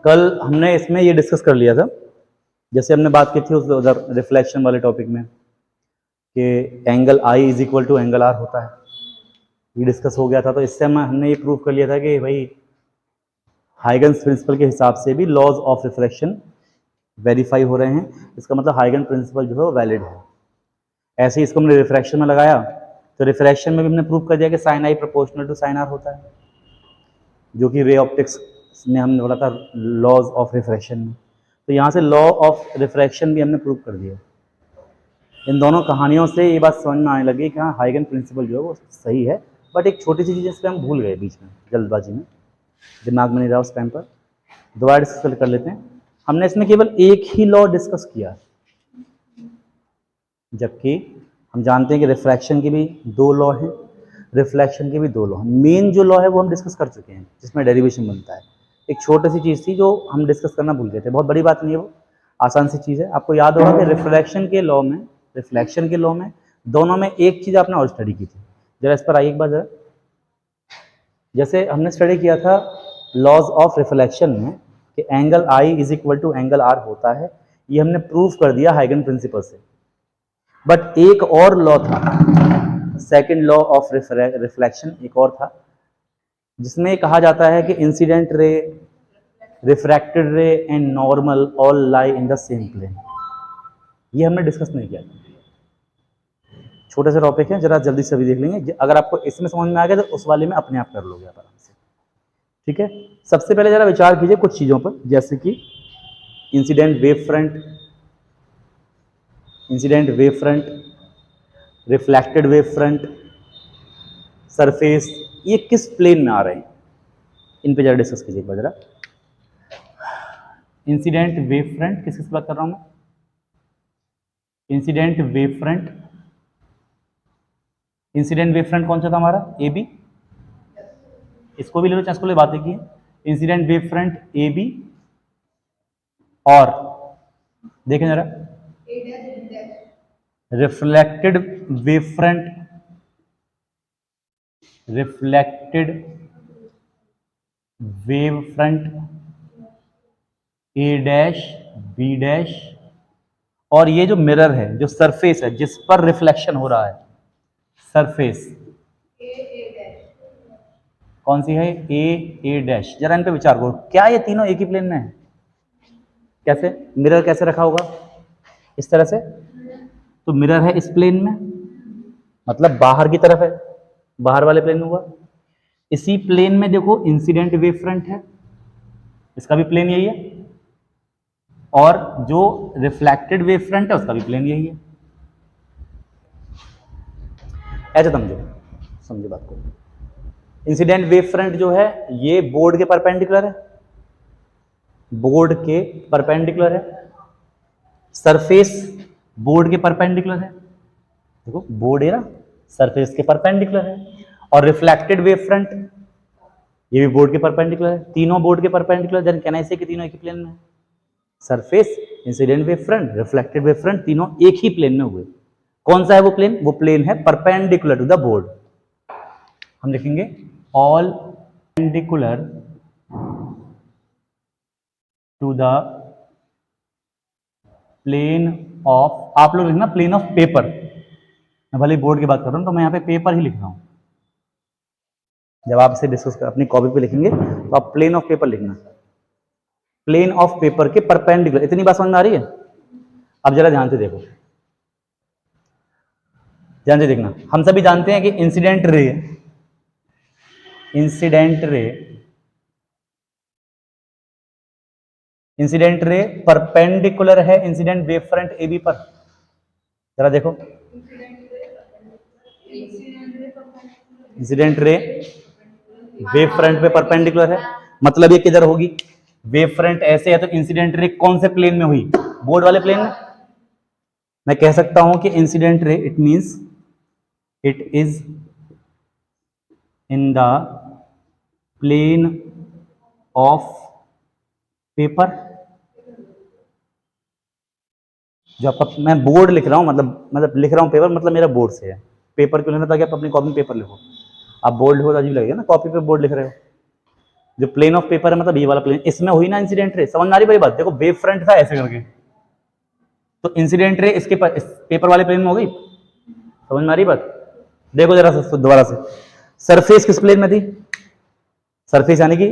कल हमने इसमें ये डिस्कस कर लिया था, जैसे हमने बात की थी उस उधर रिफ्लेक्शन वाले टॉपिक में कि angle i is equal to angle r होता है, ये डिस्कस हो गया था। तो इससे हमने ये प्रूव कर लिया था कि भाई हाइगन्स प्रिंसिपल के हिसाब से भी लॉज ऑफ रिफ्लेक्शन वेरीफाई हो रहे हैं, इसका मतलब हाइगन प्रिंसिपल जो है वो वैलिड है। ऐसे ही इसको हमने रिफ्रैक्शन में लगाया, तो रिफ्रैक्शन में भी हमने प्रूव कर दिया कि sine i proportional to sine r होता है, जो कि रे ऑप्टिक्स में हमने बोला था लॉज ऑफ रिफ्रैक्शन में। तो यहाँ से लॉ ऑफ रिफ्रैक्शन भी हमने प्रूव कर दिया। इन दोनों कहानियों से ये बात समझ में आने लगी कि हाँ हाइगन प्रिंसिपल जो है वो सही है, बट एक छोटी सी चीज़ इस पर हम भूल गए बीच में, जल्दबाजी में, दिमाग में नहीं रहा उस टाइम पर। दोबारा डिस्कस कर लेते हैं। हमने इसमें केवल एक ही लॉ डिस्कस किया, जबकि हम जानते हैं कि रिफ्रैक्शन के भी दो लॉ हैं, रिफ्लेक्शन के भी दो लॉ हैं। मेन जो लॉ है वो हम डिस्कस कर चुके हैं, जिसमें डेरिवेशन बनता है। एक छोटी सी चीज़ थी जो हम डिस्कस करना भूल गए थे, बहुत बड़ी बात नहीं है, वो आसान सी चीज़ है। आपको याद होगा कि रिफ्लेक्शन के लॉ में दोनों में एक चीज़ आपने और स्टडी की थी, जरा इस पर आइए एक बार जरा। जैसे हमने स्टडी किया था लॉज ऑफ रिफ्लेक्शन में कि angle i is equal to angle r होता है, ये हमने प्रूव कर दिया हाइगन प्रिंसिपल से। बट एक और लॉ था, सेकंड लॉ ऑफ रिफ्लेक्शन, एक और था जिसमें कहा जाता है कि incident ray, refracted ray and normal all lie in the same plane. ये हमने डिस्कस नहीं किया, छोटे से टॉपिक है, जरा जल्दी से भी देख लेंगे। अगर आपको इसमें समझ में आ गया तो उस वाले में अपने आप कर लोगे आप आराम से, ठीक है। सबसे पहले जरा विचार कीजिए कुछ चीज़ों पर, जैसे कि incident wave front, reflected wave front, surface, ये किस प्लेन में आ रहे हैं, इन पे जरा डिस्कस कीजिए एक बार जरा। इंसिडेंट वेव फ्रंट, किस बात कर रहा हूं मैं? इंसिडेंट वेव फ्रंट कौन सा था हमारा? ए बी, इसको भी ले लो, चाहे इसको ले, बातें की। Incident wave front A B, और देखें जरा reflected wave front A dash B dash, और ये जो मिरर है, जो सरफेस है जिस पर रिफ्लेक्शन हो रहा है, सरफेस कौन सी है? ए डैश। जरा इन पे विचार करो, क्या ये तीनों एक ही प्लेन में है? कैसे मिरर कैसे रखा होगा? इस तरह से, तो मिरर है इस प्लेन में, मतलब बाहर की तरफ है, बाहर वाले प्लेन में हुआ। इसी प्लेन में देखो इंसिडेंट वेव फ्रंट है, इसका भी प्लेन यही है, और जो रिफ्लेक्टेड वेव फ्रंट है उसका भी प्लेन यही है। ऐसे समझो बात को। इंसिडेंट वेव फ्रंट जो है ये बोर्ड के परपेंडिकुलर है, सरफेस बोर्ड के परपेंडिकुलर है, देखो बोर्ड है ना, सरफेस के परपेंडिकुलर है। और रिफ्लेक्टेड वेव फ्रंट ये भी बोर्ड के परपेंडिकुलर है, तीनों बोर्ड के परपेंडिकुलर, देन कैन आई से कि तीनों एक ही प्लेन में है। Surface, incident wave front, reflected wave front, तीनों एक ही प्लेन में हुए। कौन सा है वो प्लेन? वो प्लेन है परपेंडिकुलर टू द बोर्ड। हम लिखेंगे all perpendicular to the plane of, आप लोग लिखना प्लेन ऑफ पेपर, मैं भले बोर्ड की बात कर रहा हूं तो मैं यहाँ पे पेपर ही लिख रहा हूं। जब आप इसे डिस्कस कर अपनी कॉपी पे लिखेंगे तो आप प्लेन ऑफ पेपर लिखना, प्लेन ऑफ पेपर के परपेंडिकुलर। इतनी बात समझ में आ रही है? अब जरा ध्यान से देखो, ध्यान से देखना। हम सभी जानते हैं कि इंसिडेंट रे परपेंडिकुलर है incident wave front A B पर। जरा देखो, इंसिडेंट रे वेव फ्रंट पे परपेंडिकुलर है, मतलब ये किधर होगी? वेव फ्रंट ऐसे है तो इंसिडेंट रे कौन से प्लेन में हुई? बोर्ड वाले प्लेन में। मैं कह सकता हूं कि incident ray it means it is in the plane of paper. जो आपका, मैं बोर्ड लिख रहा हूं, मतलब लिख रहा हूं पेपर, मतलब मेरा बोर्ड से है। पेपर क्यों लेना? ताकि आप अपनी कॉपी में पेपर लिखो। आप बोर्ड लिखो तो अजीब लगेगा ना, कॉपी पे बोर्ड लिख रहे हो। जो प्लेन ऑफ पेपर है मतलब ये वाला प्लेन, इसमें हुई ना इंसिडेंट रे, समझ में आ रही भाई बात? देखो वेव फ्रंट था ऐसे करके, तो इंसिडेंट रे इसके इस पेपर वाले प्लेन में हो गई, समझ में आ रही बात? देखो जरा दोबारा से, सरफेस किस प्लेन में थी? सरफेस यानी कि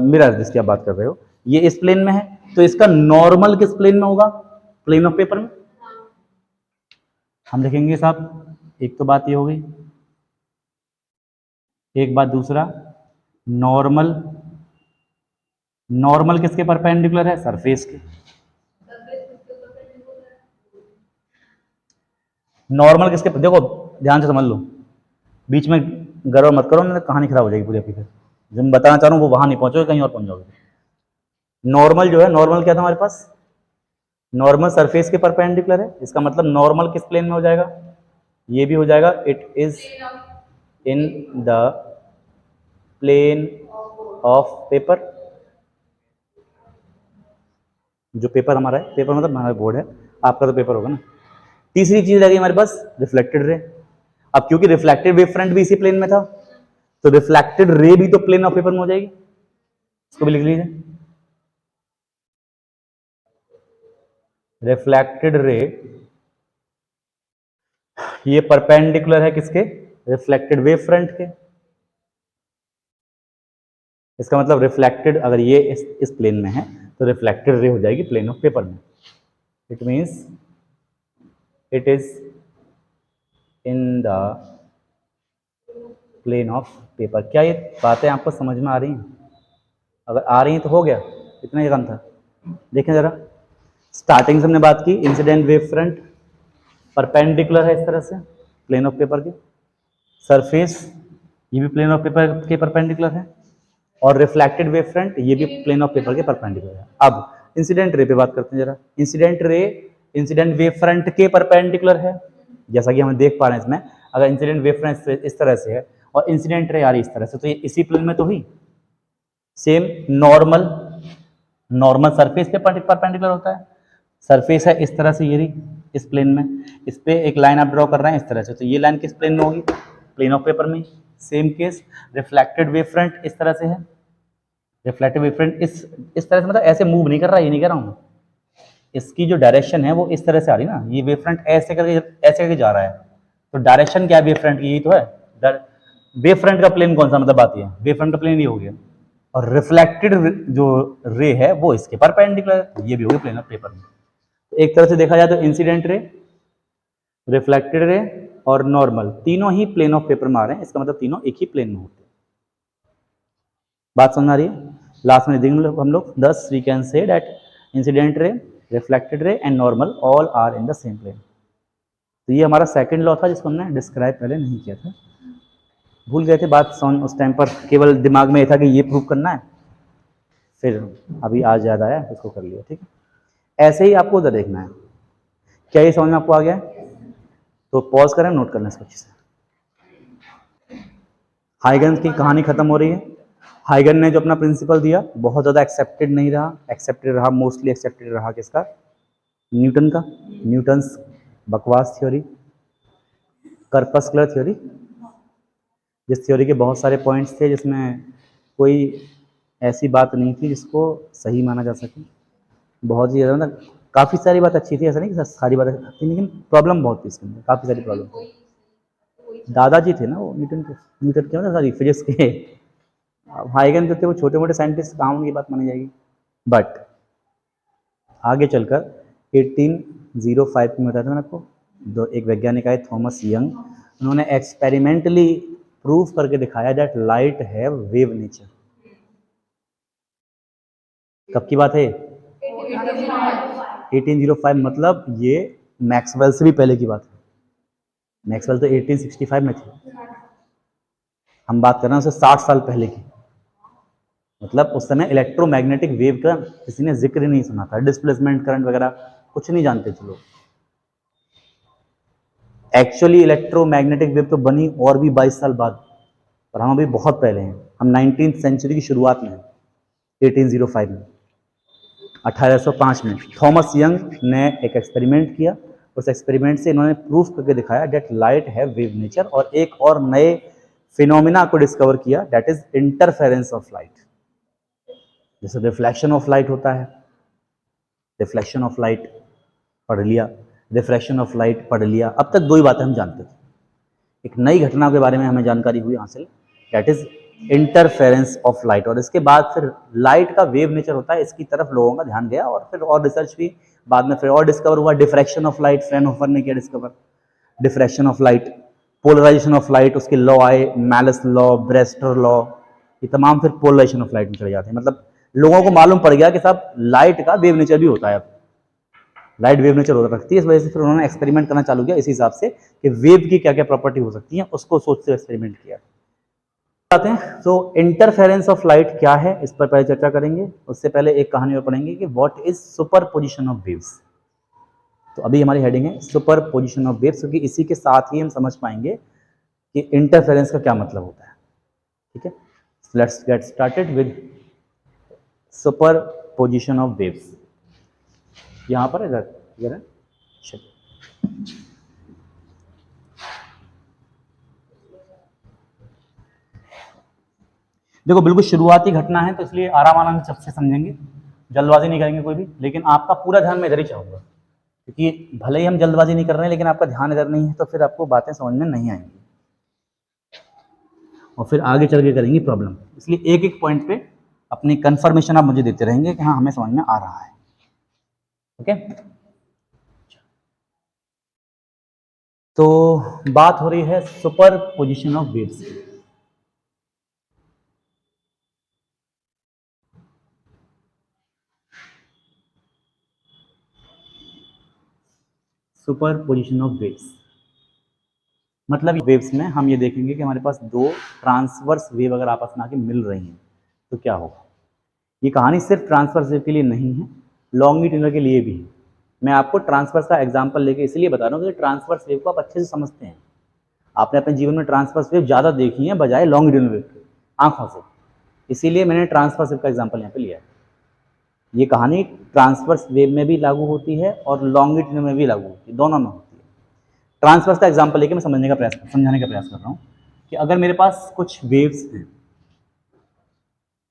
मिरर जिसकी आप बात कर रहे हो, ये इस प्लेन में है, तो इसका नॉर्मल किस प्लेन में होगा? प्लेन ऑफ पेपर में। हम लिखेंगे साहब, एक तो बात ये हो गई, एक बात दूसरा, नॉर्मल, नॉर्मल किसके परपेंडिकुलर है? सरफेस के। नॉर्मल किसके, देखो ध्यान से समझ लो, बीच में गड़बड़ मत करो, नहीं तो कहानी खराब हो जाएगी पूरी आपकी। फिर जो मैं बताना चाह रहा हूँ वो वहां नहीं पहुंचोगे, कहीं और पहुंच जाओगे। नॉर्मल जो है, नॉर्मल क्या था हमारे पास? नॉर्मल सरफेस के परपेंडिकुलर है, इसका मतलब नॉर्मल किस प्लेन में हो जाएगा? ये भी हो जाएगा, it is in the plane of paper. जो पेपर हमारा है, पेपर मतलब हमारा बोर्ड है, आपका तो पेपर होगा ना। तीसरी चीज लगी हमारे पास, रिफ्लेक्टेड रे। अब क्योंकि रिफ्लेक्टेड वेव फ्रंट भी इसी प्लेन में था, तो रिफ्लेक्टेड रे भी तो प्लेन ऑफ पेपर में हो जाएगी, इसको भी लिख लीजिए। रिफ्लेक्टेड रे ये परपेंडिकुलर है किसके? रिफ्लेक्टेड वेव फ्रंट के। इसका मतलब रिफ्लेक्टेड, अगर ये इस प्लेन में है तो रिफ्लेक्टेड रे हो जाएगी प्लेन ऑफ पेपर में। It means it is in the plane of paper. क्या ये बातें आपको समझ में आ रही हैं? अगर आ रही हैं तो हो गया, इतना ही काम था। देखें जरा, स्टार्टिंग से हमने बात की, इंसिडेंट वेव फ्रंट परपेंडिकुलर है इस तरह से प्लेन ऑफ पेपर के, सरफेस ये भी प्लेन ऑफ पेपर के परपेंडिकुलर है, और रिफ्लेक्टेड वेव फ्रंट ये भी प्लेन ऑफ पेपर के परपेंडिकुलर है। अब इंसिडेंट रे पे बात करते हैं जरा। Incident ray incident wave front के परपेंडिकुलर है, जैसा कि हम देख पा रहे हैं इसमें। अगर इंसिडेंट वेव फ्रंट इस तरह से है और इंसिडेंट रे आ रही इस तरह से, तो ये इसी प्लेन में तो हुई। सेम नॉर्मल, नॉर्मल सरफेस पे परपेंडिकुलर होता है, सरफेस है इस तरह से, ये रही इस प्लेन में, इस पे एक लाइन आप ड्रॉ कर रहे हैं इस तरह से, तो ये लाइन किस प्लेन में होगी? प्लेन ऑफ पेपर में। Same case, reflected wave front इस तरह से है, रिफ्लेक्टिव वेव फ्रंट इस तरह से, मतलब ऐसे मूव नहीं कर रहा, ये नहीं कह रहा हूँ, इसकी जो डायरेक्शन है वो इस तरह से आ रही ना, ये वेव फ्रंट ऐसे करके जा रहा है, तो डायरेक्शन क्या है वेव फ्रंट की? यही तो है। वेव फ्रंट का प्लेन कौन सा, मतलब बात ये है, वेव फ्रंट का प्लेन ये हो गया, और रिफ्लेक्टेड जो रे है वो इसके परपेंडिकुलर, ये भी होगी प्लेन ऑफ पेपर में। तो एक तरह से देखा जाए तो इंसिडेंट रे, रिफ्लेक्टेड रे और नॉर्मल तीनों ही प्लेन ऑफ पेपर में आ रहे हैं, इसका मतलब तीनों एक ही प्लेन में होते हैं। बात समझ आ रही है? लास्ट में देखेंगे हम लोग, thus we can say that incident ray, reflected ray and normal all are in the same plane। तो ये हमारा सेकंड लॉ था जिसको हमने डिस्क्राइब पहले नहीं किया था, भूल गए थे बात उस टाइम पर, केवल दिमाग में ये था कि ये प्रूव करना है, फिर अभी आज याद आया उसको कर लिया। ठीक है, ऐसे ही आपको उधर देखना है। क्या ये समझ में आपको आ गया? तो पॉज करें, नोट करना इसको अच्छे से। हाइगन्स की कहानी खत्म हो रही है। हाइगन ने जो अपना प्रिंसिपल दिया बहुत ज़्यादा एक्सेप्टेड नहीं रहा, एक्सेप्टेड रहा, मोस्टली एक्सेप्टेड रहा किसका? न्यूटन का। न्यूटन्स बकवास थ्योरी, कर्पस्कुलर थ्योरी, जिस थ्योरी के बहुत सारे पॉइंट्स थे, जिसमें कोई ऐसी बात नहीं थी जिसको सही माना जा सके। बहुत ही ज़्यादा, मतलब काफ़ी सारी बात अच्छी थी, ऐसा नहीं कि सारी बातें थी, लेकिन प्रॉब्लम बहुत थी इसके अंदर, काफ़ी सारी प्रॉब्लम थी। दादाजी थे ना वो न्यूटन के, न्यूटन के मतलब सॉरी फिजिक्स के। हाइगन जो थे वो छोटे मोटे साइंटिस्ट, कहाँ उनकी बात मानी जाएगी। बट आगे चलकर 1805 में बताया था मैंने आपको, एक वैज्ञानिक आए थॉमस यंग, उन्होंने एक्सपेरिमेंटली प्रूव करके दिखाया that light have wave nature. कब की बात है? 1805, मतलब ये मैक्सवेल से भी पहले की बात है। मैक्सवेल तो 1865 में थे, हम बात कर रहे हैं उससे 60 साल पहले की। मतलब उस समय इलेक्ट्रोमैग्नेटिक वेव का किसी ने जिक्र ही नहीं सुना था, डिस्प्लेसमेंट करंट वगैरह कुछ नहीं जानते थे लोग। एक्चुअली इलेक्ट्रोमैग्नेटिक वेव तो बनी और भी 22 साल बाद, और हम अभी बहुत पहले हैं, हम 19th सेंचुरी की शुरुआत में हैं। 1805 में, 1805 में थॉमस यंग ने एक एक्सपेरिमेंट किया, उस एक्सपेरिमेंट से इन्होंने प्रूफ करके दिखाया that light have wave nature, और एक और नए फिनोमिना को डिस्कवर किया, that is interference of light. जैसे रिफ्लेक्शन ऑफ लाइट होता है, रिफ्लेक्शन ऑफ लाइट पढ़ लिया, रिफ्रैक्शन ऑफ लाइट पढ़ लिया। अब तक दो ही बातें हम जानते थे। एक नई घटना के बारे में हमें जानकारी हुई हासिल, that is interference of light, और इसके बाद फिर लाइट का वेव नेचर होता है, इसकी तरफ लोगों का ध्यान गया और फिर और रिसर्च हुई, बाद में फिर और डिस्कवर हुआ डिफ्रैक्शन ऑफ लाइट, फ्रेनहोफर ने किया discover diffraction of light, polarization of light, उसके लॉ आए, मैलस लॉ, ब्रेस्टर लॉ, ये तमाम फिर पोलराइजेशन ऑफ लाइट में चले जाते हैं। मतलब लोगों को मालूम पड़ गया कि साहब लाइट का वेव नेचर भी होता है, लाइट वेव नेचर होता रखती है। इस वजह से फिर उन्होंने एक्सपेरिमेंट करना चालू किया इस हिसाब से कि वेव की क्या क्या प्रॉपर्टी हो सकती है, उसको सोचते हुए एक्सपेरिमेंट किया। आते हैं तो इंटरफेरेंस ऑफ लाइट क्या है, इस पर पहले चर्चा करेंगे। उससे पहले एक कहानी में पढ़ेंगे कि what is super position of waves. तो अभी हमारी हेडिंग है सुपर पोजिशन ऑफ वेव्स, क्योंकि इसी के साथ ही हम समझ पाएंगे कि इंटरफेरेंस का क्या मतलब होता है। ठीक है, let's get started with super position of waves. यहां पर इधर इधर है। देखो बिल्कुल शुरुआती घटना है तो इसलिए आराम आराम से समझेंगे, जल्दबाजी नहीं करेंगे कोई भी, लेकिन आपका पूरा ध्यान मैं इधर ही चाहूंगा, क्योंकि भले ही हम जल्दबाजी नहीं कर रहे हैं लेकिन आपका ध्यान इधर नहीं है तो फिर आपको बातें समझ में नहीं आएंगी और फिर आगे चल के करेंगी प्रॉब्लम। इसलिए एक एक पॉइंट पे अपनी कंफर्मेशन आप मुझे देते रहेंगे कि हाँ हमें समझ में आ रहा है। ओके, तो बात हो रही है सुपर पोजिशन ऑफ वेव्स की। सुपर पोजिशन ऑफ वेव्स मतलब वेव्स में हम ये देखेंगे कि हमारे पास दो ट्रांसवर्स वेव अगर आपस में आके मिल रही हैं तो क्या होगा। ये कहानी सिर्फ ट्रांसवर्स वेव के लिए नहीं है, लॉन्गिट्यूडनल के लिए भी है। मैं आपको ट्रांसवर्स का एग्जांपल लेके इसलिए बता रहा हूँ कि ट्रांसवर्स वेव को आप अच्छे से समझते हैं। आपने अपने जीवन में ट्रांसवर्स वेव ज़्यादा देखी है बजाय लॉन्गिट्यूडनल वेव के आंखों से, इसीलिए मैंने ट्रांसवर्स वेव का एग्जाम्पल यहाँ पे लिया है। ये कहानी ट्रांसवर्स वेव में भी लागू होती है और लॉन्गिट्यूडनल में भी लागू होती है, दोनों में होती है। ट्रांसवर्स का एग्जाम्पल लेके मैं समझाने का प्रयास कर रहा हूँ कि अगर मेरे पास कुछ वेव्स हैं,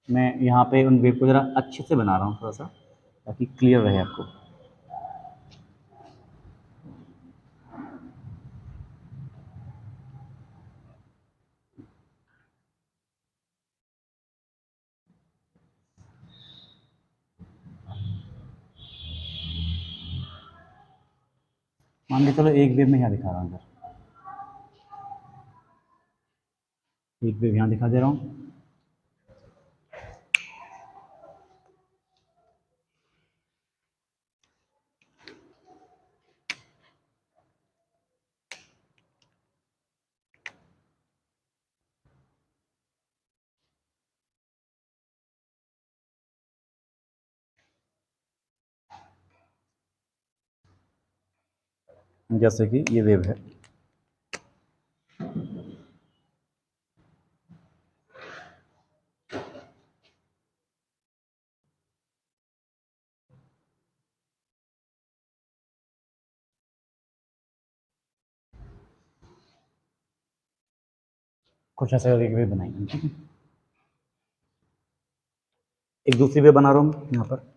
मैं यहाँ पे उन वेव को ज़रा अच्छे से बना रहा हूँ थोड़ा सा ताकि क्लियर रहे आपको। मान के चलो एक वेव में यहाँ दिखा रहा हूँ, एक वेव यहाँ दिखा दे रहा हूँ। जैसे कि ये वेव है, कुछ ऐसे एक वेव बनाई, ठीक है। एक दूसरी वेव बना रहा हूँ यहाँ पर,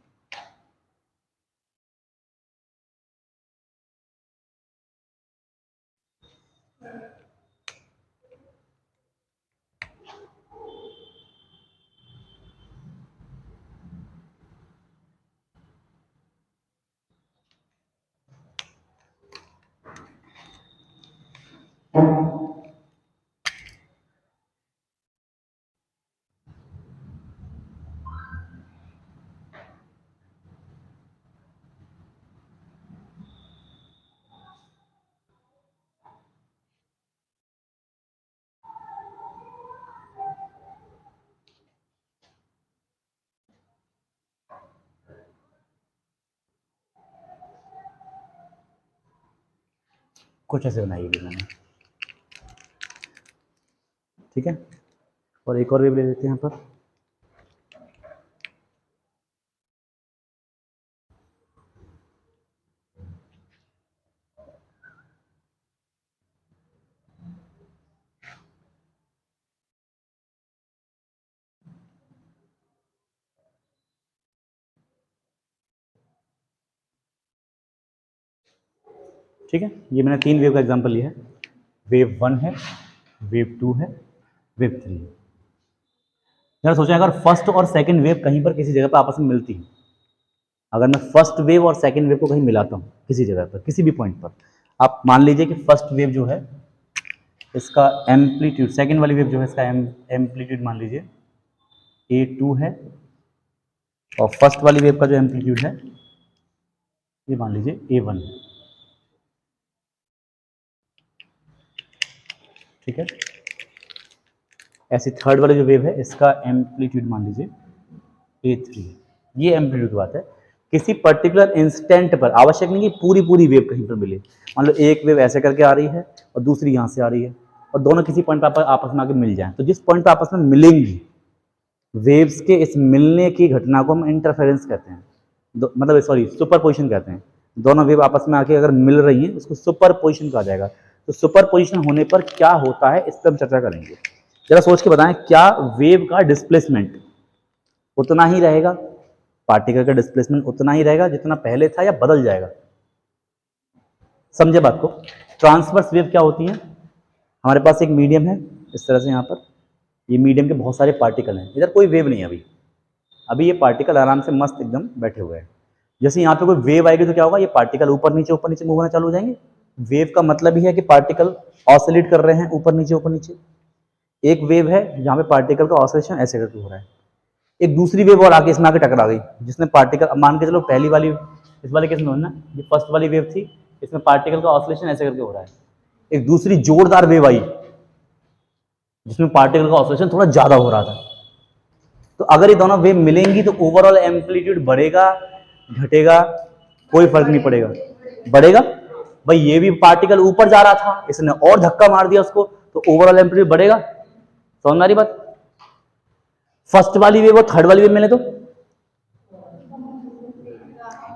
कुछ ऐसे बनाई वेव मैंने, ठीक है। और एक और वेव ले लेते हैं यहाँ पर, ठीक है, ये मैंने 3 वेव का एग्जांपल लिया है। वेव 1 है, वेव 2 है, वेव 3 है। जरा सोचें, अगर फर्स्ट और सेकंड वेव कहीं पर किसी जगह पर आपस में मिलती है, अगर मैं फर्स्ट वेव और सेकंड वेव को कहीं मिलाता हूँ किसी जगह पर, किसी भी पॉइंट पर, आप मान लीजिए कि फर्स्ट वेव जो है इसका एम्पलीट्यूड, सेकंड वाली वेव जो है इसका एम्पलीट्यूड मान लीजिए A2 है, और फर्स्ट वाली वेव का जो एम्पलीट्यूड है ये मान लीजिए A1 है। ठीक है, ऐसी थर्ड वाली जो वेव है इसका एम्पलीट्यूड मान लीजिए A3 है। ये एम्पलीट्यूड की बात है। किसी पर्टिकुलर इंस्टेंट पर, आवश्यक नहीं कि पूरी पूरी वेव कहीं पर मिले, मान लो एक वेव ऐसे करके आ रही है और दूसरी यहाँ से आ रही है और दोनों किसी पॉइंट पर आपस में आके मिल जाएं, तो जिस पॉइंट पर आपस में मिलेंगी वेव्स के इस मिलने की घटना को हम इंटरफेरेंस कहते हैं, मतलब सॉरी सुपरपोजिशन कहते हैं। दोनों वेव आपस में आके अगर मिल रही हैं उसको सुपरपोजिशन कहा जाएगा। तो सुपरपोजिशन होने पर क्या होता है इस पर हम चर्चा करेंगे। जरा सोच के बताएं, क्या वेव का डिस्प्लेसमेंट उतना ही रहेगा, पार्टिकल का डिस्प्लेसमेंट उतना ही रहेगा जितना पहले था, या बदल जाएगा? समझे बात को। ट्रांसवर्स वेव क्या होती है? हमारे पास एक मीडियम है इस तरह से, यहाँ पर ये मीडियम के बहुत सारे पार्टिकल हैं, इधर कोई वेव नहीं है अभी, अभी ये पार्टिकल आराम से मस्त एकदम बैठे हुए हैं। जैसे यहाँ पे कोई वेव आएगी तो क्या होगा, ये पार्टिकल ऊपर नीचे मूव होना चालू हो जाएंगे। वेव का मतलब ही है कि पार्टिकल ऑसिलेट कर रहे हैं ऊपर नीचे। एक वेव है जहाँ पे पार्टिकल का ऑसिलेशन ऐसे करके हो रहा है, एक दूसरी वेव और आके इसमें आके टकरा गई जिसने पार्टिकल, मान के चलो पहली वाली, इस वाले केस में हो ना, ये फर्स्ट वाली वेव थी, इसमें पार्टिकल का ऑसिलेशन ऐसे करके हो रहा है। एक दूसरी जोरदार वेव आई जिसमें पार्टिकल का ऑसिलेशन थोड़ा ज्यादा हो रहा था। तो अगर ये दोनों वेव मिलेंगी तो ओवरऑल एम्पलीट्यूड बढ़ेगा घटेगा, कोई फर्क नहीं पड़ेगा, बढ़ेगा। भाई ये भी पार्टिकल ऊपर जा रहा था, इसने और धक्का मार दिया उसको, तो ओवरऑल एम्पलीट्यूड बढ़ेगा। समझ आ रही बात? फर्स्ट वाली वेव और थर्ड वाली वेव मिले तो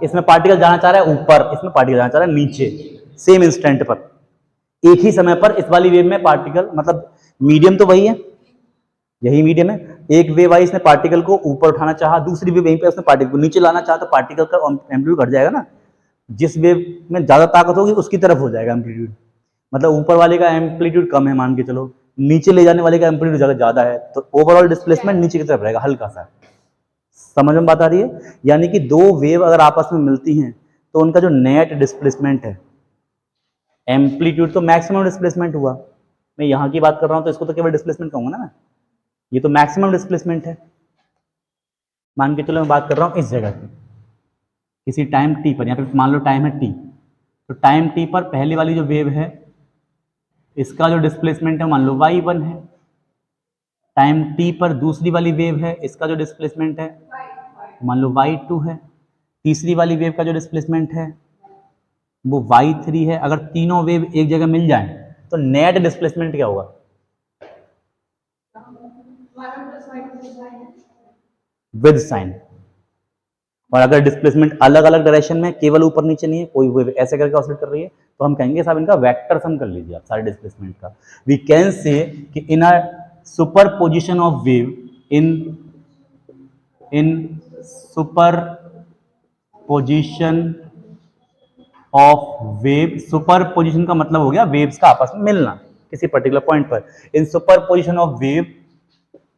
इसमें पार्टिकल जाना चाह रहा है ऊपर, इसमें पार्टिकल जाना चाह रहा है नीचे, सेम इंस्टेंट पर, एक ही समय पर। इस वाली वेव में पार्टिकल, मतलब मीडियम तो वही है, यही मीडियम है। एक वेव आई, इसने पार्टिकल को ऊपर उठाना चाहा, दूसरी वेव वहीं पे उसने पार्टिकल को नीचे लाना चाहा, तो पार्टिकल का एम्पलीट्यूड घट जाएगा ना। जिस वेव में ज्यादा ताकत होगी उसकी तरफ हो जाएगा एम्पलीट्यूड, मतलब ऊपर वाले का एम्पलीट्यूड कम है मान के चलो, नीचे ले जाने वाले का एम्पलीट्यूड ज्यादा है, तो ओवरऑल डिस्प्लेसमेंट नीचे की तरफ रहेगा, हल्का सा। समझ में बात आ रही है? यानी कि दो वेव अगर आपस में मिलती हैं तो उनका जो नेट डिस्प्लेसमेंट है, एम्पलीट्यूड तो मैक्सिमम डिस्प्लेसमेंट हुआ, मैं यहां की बात कर रहा हूं तो इसको तो केवल डिस्प्लेसमेंट कहूंगा ना मैं, ये तो मैक्सिमम डिस्प्लेसमेंट है। मान के चलो मैं बात कर रहा हूं इस जगह की, किसी टाइम टी पर, यहाँ पे मान लो टाइम है टी, तो टाइम टी पर पहले वाली जो वेव है इसका जो डिस्प्लेसमेंट है मान लो y1 है। टाइम टी पर दूसरी वाली वेव है, इसका जो डिस्प्लेसमेंट है मान लो y2 है। तीसरी वाली वेव का जो डिस्प्लेसमेंट है वो y3 है। अगर तीनों वेव एक जगह मिल जाए तो नेट डिस्प्लेसमेंट क्या होगा? With sine. और अगर डिस्प्लेसमेंट अलग अलग डायरेक्शन में, केवल ऊपर नीचे नहीं है, कोई वेव ऐसे करके ऑसिलेट कर रही है, तो हम कहेंगे साहब इनका वेक्टर सम कर लीजिए आप सारे डिस्प्लेसमेंट का। वी कैन से कि in a superposition of wave, in superposition of wave, superposition का मतलब हो गया वेव्स का आपस में मिलना किसी पर्टिकुलर पॉइंट पर। In superposition of wave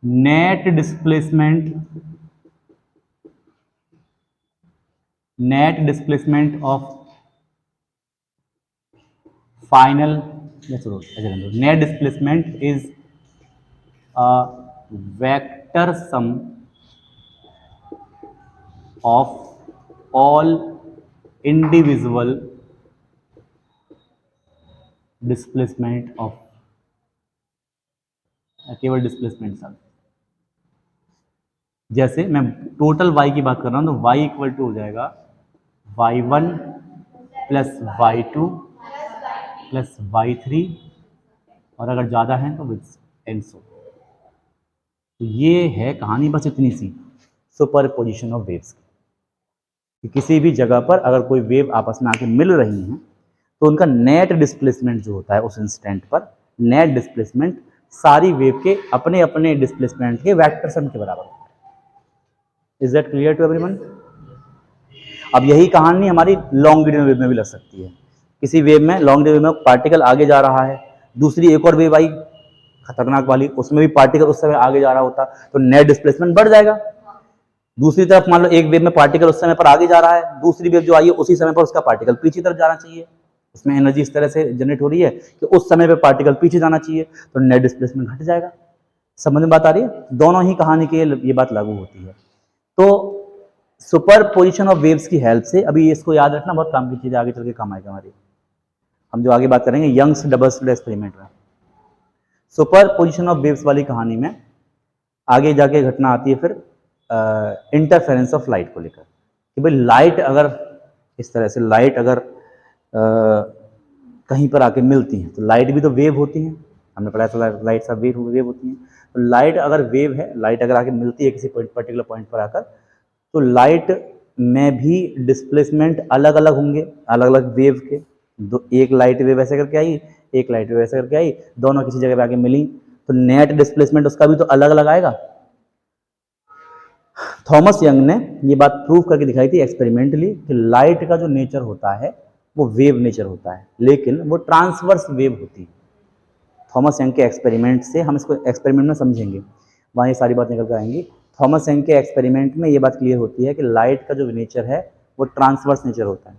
net displacement of final, net displacement is a vector sum of all individual displacement of, केवल डिस्प्लेसमेंट सम। जैसे मैं टोटल y की बात कर रहा हूं तो y इक्वल टू हो जाएगा y1 plus y2 plus y3, और अगर ज़्यादा है तो विद एंड सो। तो ये है कहानी, बस इतनी सी, सुपरपोजिशन ऑफ वेव्स की, कि किसी भी जगह पर अगर कोई वेव आपस में आके मिल रही हैं तो उनका नेट डिस्प्लेसमेंट जो होता है उस इंस्टेंट पर, नेट डिस्प्लेसमेंट सारी वेव के अपने अपने डिस्प्लेसमेंट के वेक्टर सम के बराबर होता है। Is that clear to everyone? अब यही कहानी हमारी लॉन्गिट्यूडिनल वेव में भी लग सकती है। किसी वेव में, लॉन्ग वेव में पार्टिकल आगे जा रहा है, दूसरी एक और वेव आई खतरनाक वाली, उसमें भी पार्टिकल उस समय आगे जा रहा होता, तो नेट डिस्प्लेसमेंट बढ़ जाएगा। दूसरी तरफ मान लो एक वेव में पार्टिकल उस समय पर आगे जा रहा है, दूसरी वेव जो आई है उसी समय पर उसका पार्टिकल पीछे तरफ जाना चाहिए, उसमें एनर्जी इस तरह से जनरेट हो रही है कि उस समय पे पार्टिकल पीछे जाना चाहिए, तो नेट डिस्प्लेसमेंट घट जाएगा। समझ में बात आ रही है? दोनों ही कहानी के ये बात लागू होती है। तो सुपर पोजिशन ऑफ वेव्स की हेल्प से, अभी इसको याद रखना, बहुत काम की चीज आगे चल के काम आएगा हमारी, हम जो आगे बात करेंगे यंग्स डबल स्लिट एक्सपेरिमेंट में। सुपर पोजिशन ऑफ वेव्स वाली कहानी में आगे जाके घटना आती है फिर इंटरफेरेंस ऑफ लाइट को लेकर, कि भाई लाइट अगर इस तरह से, लाइट अगर कहीं पर आके मिलती है, तो लाइट भी तो वेव होती है, हमने पढ़ा था लाइट सब वेव होती है। तो लाइट अगर वेव है, लाइट अगर आके मिलती है किसी पर्टिकुलर पॉइंट पर आकर, तो लाइट में भी डिस्प्लेसमेंट अलग अलग होंगे, अलग अलग वेव के। दो, एक लाइट वेव ऐसे करके आई, एक लाइट वेव ऐसे करके आई, दोनों किसी जगह पे आके मिली, तो नेट डिस्प्लेसमेंट उसका भी तो अलग अलग आएगा। थॉमस यंग ने ये बात प्रूव करके दिखाई थी एक्सपेरिमेंटली कि लाइट का जो नेचर होता है वो वेव नेचर होता है, लेकिन वो ट्रांसवर्स वेव होती है। थॉमस यंग के एक्सपेरिमेंट से हम इसको एक्सपेरिमेंट में समझेंगे, वहाँ ये सारी बात निकल कर आएंगी। थॉमस यंग के एक्सपेरिमेंट में ये बात क्लियर होती है कि लाइट का जो नेचर है वो ट्रांसवर्स नेचर होता है,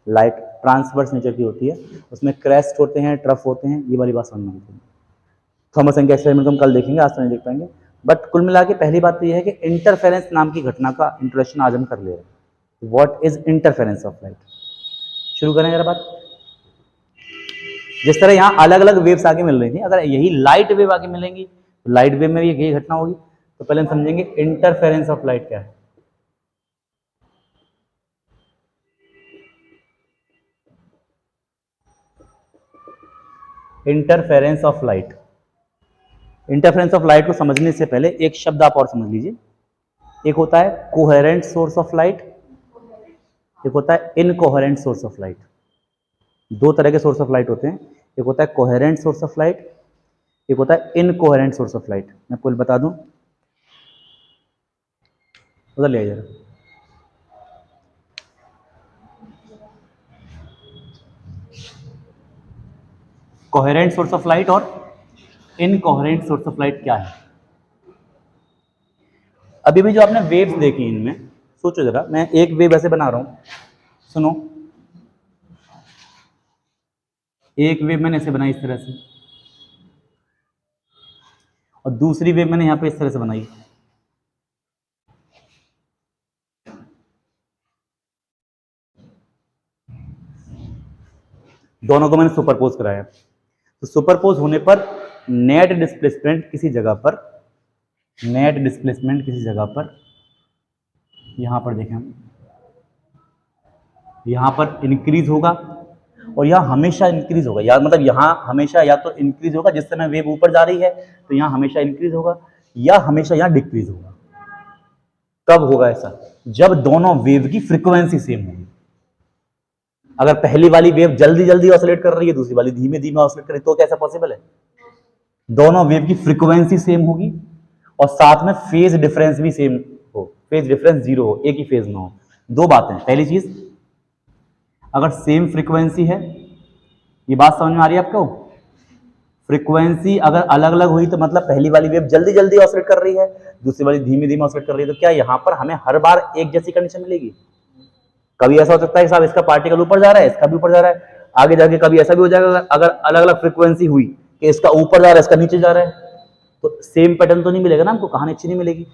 लाइट ट्रांसवर्स नेचर की होती है, उसमें क्रेस्ट होते हैं, ट्रफ होते हैं, ये वाली बात समझ में आती है। थॉमस यंग के एक्सपेरिमेंट को हम कल देखेंगे, आज तो नहीं देख पाएंगे, बट कुल मिला के पहली बात तो यह है कि इंटरफेरेंस नाम की घटना का इंट्रोडक्शन आज हम कर ले रहे हैं। What is interference of light? शुरू करें जरा बात। जिस तरह यहाँ अलग अलग वेव्स आगे मिल रही थी, अगर यही लाइट वेव आगे मिलेंगी तो लाइट वेव में भी यही घटना होगी। तो पहले हम समझेंगे इंटरफेरेंस ऑफ लाइट क्या है। Interference of light, interference of light को समझने से पहले एक शब्द आप और समझ लीजिए। एक होता है कोहेरेंट सोर्स ऑफ लाइट, एक होता है इनकोहेरेंट सोर्स ऑफ लाइट। दो तरह के सोर्स ऑफ लाइट होते हैं, एक होता है कोहेरेंट सोर्स ऑफ लाइट, एक होता है इनकोहेरेंट सोर्स ऑफ लाइट। मैं आपको बता दूं, उधर ले आइए जरा। कोहेरेंट सोर्स ऑफ लाइट और इनकोहेरेंट सोर्स ऑफ लाइट क्या है? अभी भी जो आपने वेव्स देखी इनमें, सोचो जरा, मैं एक वेव ऐसे बना रहा हूं, सुनो, एक वेव मैंने ऐसे बनाई इस तरह से, और दूसरी वेव मैंने यहां पे इस तरह से बनाई। दोनों को मैंने सुपरपोज कराया, तो सुपरपोज होने पर नेट डिस्प्लेसमेंट किसी जगह पर, नेट डिस्प्लेसमेंट किसी जगह पर, यहां पर देखें हम, यहां पर इंक्रीज होगा और यहां हमेशा इंक्रीज होगा, या मतलब यहां हमेशा या तो इंक्रीज होगा जिस समय वेव ऊपर जा रही है तो यहां हमेशा इंक्रीज होगा, या हमेशा यहां डिक्रीज होगा। कब होगा ऐसा? जब दोनों वेव की फ्रीक्वेंसी सेम होगी। अगर पहली वाली वेव जल्दी जल्दी ऑसिलेट कर रही है, दूसरी वाली धीमे धीमे ऑसिलेट कर रही है, तो कैसा पॉसिबल है? दोनों वेव की फ्रीक्वेंसी सेम होगी और साथ में फेज डिफरेंस भी सेम हो, फेज डिफरेंस जीरो हो, एक ही फेज में हो। दो बातें, पहली चीज, अगर सेम फ्रीक्वेंसी है, ये बात समझ में आ रही है आपको? फ्रीक्वेंसी अगर अलग अलग हुई तो मतलब पहली वाली वेव जल्दी जल्दी ऑसिलेट कर रही है, दूसरी वाली धीमे धीमे ऑसिलेट कर रही है, तो क्या यहां पर हमें हर बार एक जैसी कंडीशन मिलेगी? कभी ऐसा हो सकता है कि साहब इसका पार्टिकल ऊपर जा रहा है, इसका भी ऊपर जा रहा है, आगे जाके कभी ऐसा भी हो जाएगा अगर अलग अलग फ्रीक्वेंसी हुई कि इसका ऊपर जा रहा है, इसका नीचे जा रहा है, तो सेम पैटर्न तो नहीं मिलेगा ना हमको, कहानी अच्छी नहीं मिलेगी।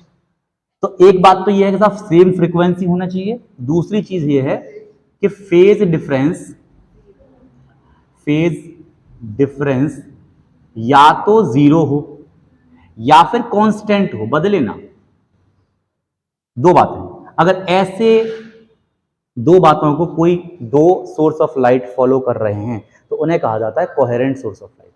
तो एक बात तो ये है कि साहब सेम फ्रीक्वेंसी होना चाहिए, दूसरी चीज ये है कि फेज डिफरेंस या तो जीरो हो या फिर कांस्टेंट हो, बदले ना। दो बातें, अगर ऐसे दो बातों को कोई दो सोर्स ऑफ लाइट फॉलो कर रहे हैं तो उन्हें कहा जाता है coherent source of light.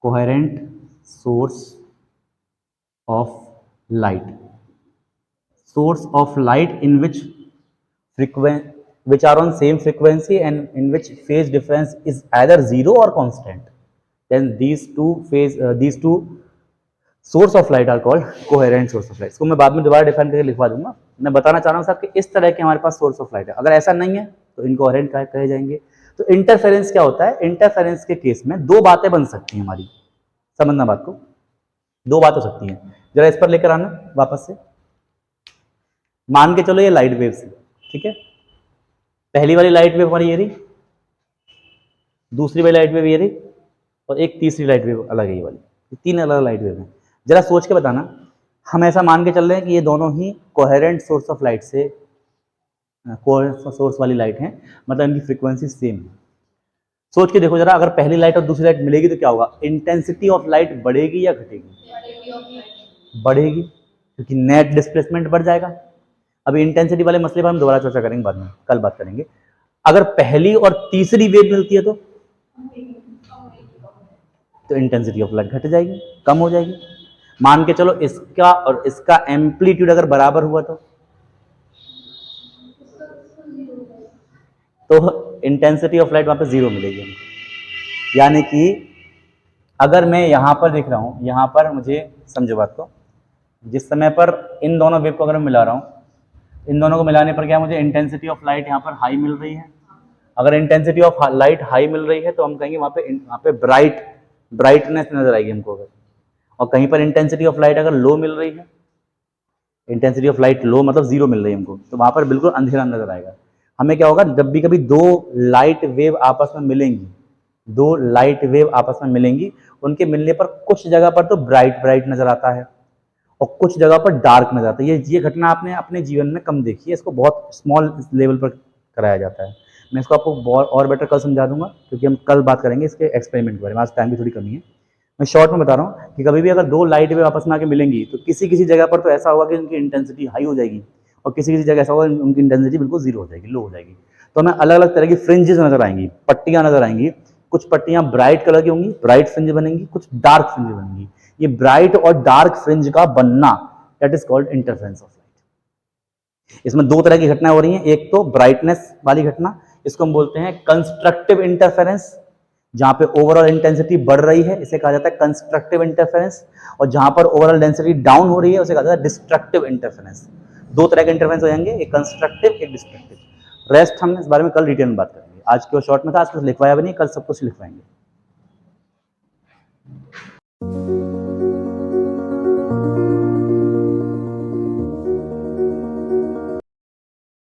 Coherent source of light, source of light in which are on same frequency and in which phase difference is either zero or constant, then these two source of light are called coherent source of light। इसको मैं बाद में दोबारा define करके लिखवा दूंगा, मैं बताना चाह रहा हूँ साहब कि इस तरह के हमारे पास सोर्स ऑफ लाइट है, अगर ऐसा नहीं है तो इनकोहेरेंट कहे जाएंगे। तो इंटरफेरेंस क्या होता है, इंटरफेरेंस के केस में दो बातें बन सकती हैं हमारी, समझना बात को, दो बात हो सकती हैं। जरा इस पर लेकर आना वापस से, मान के चलो ये लाइट वेव्स है, ठीक है, पहली वाली लाइट वेव हमारी ये रही, दूसरी वाली लाइट वेव ये रही, और एक तीसरी लाइट वेव अलग है ये वाली, तीन अलग लाइट वेव हैं। जरा सोच के बताना, हम ऐसा मान के चल रहे हैं कि ये दोनों ही कोहेरेंट सोर्स ऑफ लाइट से कोहेरेंट सोर्स वाली लाइट हैं, मतलब इनकी फ्रीक्वेंसी सेम है। सोच के देखो जरा, अगर पहली लाइट और दूसरी लाइट मिलेगी तो क्या होगा, इंटेंसिटी ऑफ लाइट बढ़ेगी या घटेगी? बढ़ेगी, क्योंकि नेट डिस्प्लेसमेंट बढ़ जाएगा। अभी इंटेंसिटी वाले मसले पर हम दोबारा चर्चा करेंगे बाद में, कल बात करेंगे। अगर पहली और तीसरी वेव मिलती है तो इंटेंसिटी ऑफ लाइट घट जाएगी, कम हो जाएगी। मान के चलो इसका और इसका एम्पलीट्यूड अगर बराबर हुआ तो इंटेंसिटी ऑफ लाइट वहां पे जीरो मिलेगी हमको। यानी कि अगर मैं यहां पर देख रहा हूं, यहां पर मुझे समझो बात को, जिस समय पर इन दोनों वेव को अगर मैं मिला रहा हूं, इन दोनों को मिलाने पर क्या मुझे इंटेंसिटी ऑफ लाइट यहाँ पर हाई मिल रही है। अगर इंटेंसिटी ऑफ लाइट हाई मिल रही है तो हम कहेंगे वहाँ पे ब्राइटनेस नजर आएगी हमको। अगर और कहीं पर इंटेंसिटी ऑफ लाइट अगर लो मिल रही है, इंटेंसिटी ऑफ लाइट लो मतलब जीरो मिल रही है हमको, तो वहाँ पर बिल्कुल अंधेरा नजर आएगा। हमें क्या होगा, जब भी कभी दो लाइट वेव आपस में मिलेंगी, दो लाइट वेव आपस में मिलेंगी, उनके मिलने पर कुछ जगह पर तो ब्राइट नजर आता है और कुछ जगह पर डार्क नजर आता है। ये घटना आपने अपने जीवन में कम देखी है, इसको बहुत स्मॉल लेवल पर कराया जाता है। मैं इसको आपको और बेटर कल समझा दूंगा, क्योंकि हम कल बात करेंगे इसके एक्सपेरिमेंट के बारे में, आज टाइम की थोड़ी कमी है। मैं शॉर्ट में बता रहा हूँ कि कभी भी अगर दो लाइट वेव आपस में आके मिलेंगी तो किसी किसी जगह पर तो ऐसा होगा कि उनकी इंटेंसिटी हाई हो जाएगी और किसी किसी जगह ऐसा होगा उनकी इंटेंसिटी बिल्कुल जीरो हो जाएगी, लो हो जाएगी। तो हमें अलग अलग तरह की फ्रिंजेस नजर आएंगी, पट्टियां नजर आएंगी। कुछ पट्टियां ब्राइट कलर की होंगी, ब्राइट फ्रिंज बनेंगी, कुछ डार्क फ्रिंज बनेंगी। ये ब्राइट और डार्क फ्रिंज का बनना, that is called interference of light. इसमें दो तरह की घटनाएं हो रही हैं, एक तो ब्राइटनेस वाली घटना, इसको हम बोलते हैं कंस्ट्रक्टिव इंटरफेरेंस, जहां पे ओवरऑल इंटेंसिटी बढ़ रही है इसे कहा जाता है कंस्ट्रक्टिव इंटरफेरेंस, और जहां पर ओवरऑल डेंसिटी डाउन हो रही है उसे कहा जाता है डिस्ट्रक्टिव इंटरफेरेंस। दो तरह के इंटरफेरेंस हो जाएंगे, एक कंस्ट्रक्टिव एक डिस्ट्रक्टिव। रेस्ट हम इस बारे में कल डिटेल में बात करेंगे। आज के शॉर्ट में था, आज कुछ लिखवाया भी नहीं, कल सब कुछ लिखवाएंगे।